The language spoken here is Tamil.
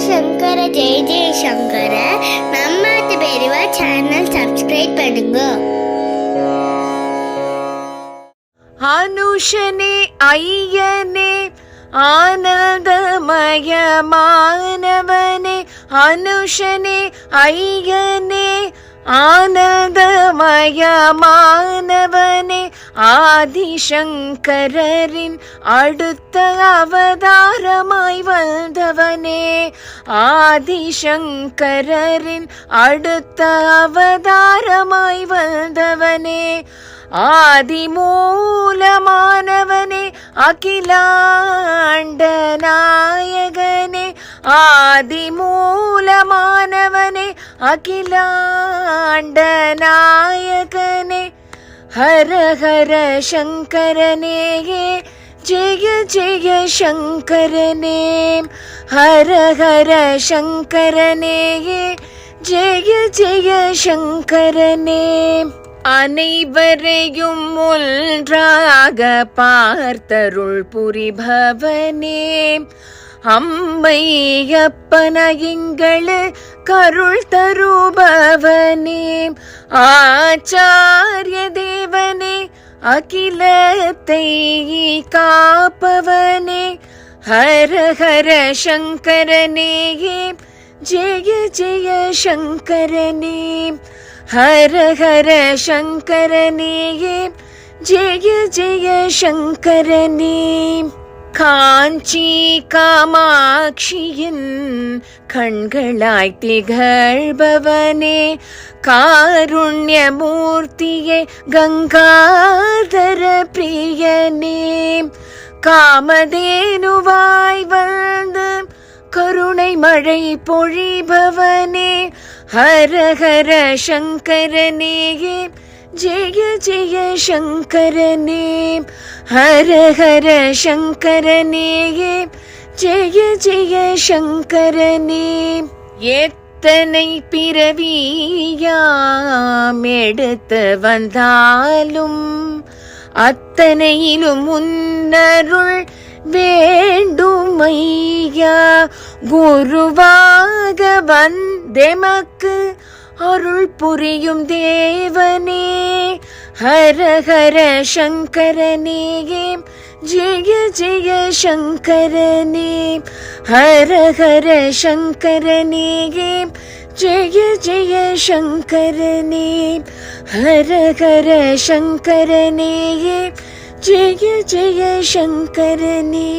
சங்கர ஜெய ஜெய சங்கர. நம்மாத்து பெரியவா சேனல் சப்ஸ்கிரைப் பண்ணுங்க. அனுஷனே ஐயனே ஆனந்தமயமானவனே, அனுஷனே ஐயனே ஆனந்தமயமானவனே, ஆதிசங்கரின் அடுத்த அவதாரமாய் வந்தவனே, ஆதிசங்கரின் அடுத்த அவதாரமாய் வந்தவனே, ஆதிமூலமானவனே அகிலாண்ட நாயகனே, ஆதிமூலமானவனே அகிலாண்ட நாயகனே, ஹர ஹர சங்கரனே ஜெய ஜெய சங்கரனே, ஹர ஹர சங்கரனே ஜெய ஜெய சங்கரனே. அனைவரையும் ஒன்றாக பார்த்தருள் புரிபவனே, அம்மையப்பன எங்களு கருள் தருபவனே, ஆச்சாரிய தேவனே அகிலத்தை காப்பவனே, ஹர ஹர சங்கரனே ஜெய ஜெய சங்கரனே, ஹர ஹர சங்கரனே ஜெய ஜெய சங்கரனே. காஞ்சி காமாட்சியின் கண்களாய் திகழ்பவனே, காருண்யமூர்த்தியே கங்காதர பிரியனே, காமதேனுவாய் வந்து கருணை மழை பொழிபவனே, ஹர ஹர சங்கரனே ஜெய ஜெய சங்கரனே, ஹர ஹர சங்கரனே ஜெய ஜெய சங்கரனே. எத்தனை பிறவியாம் எடுத்து வந்தாலும் அத்தனையிலும் முன்னருள் வேண்டும் ஐயா, குருவாக வந்தெமக்கு அருள் புரியும் தேவனே, ஹர ஹர சங்கரனே ஜெய ஜெய சங்கரனே, ஹர ஹர சங்கரனே ஜெய ஜெய சங்கரனே, ஹர ஹர சங்கரனே ஜெய ஜெய சங்கரனே.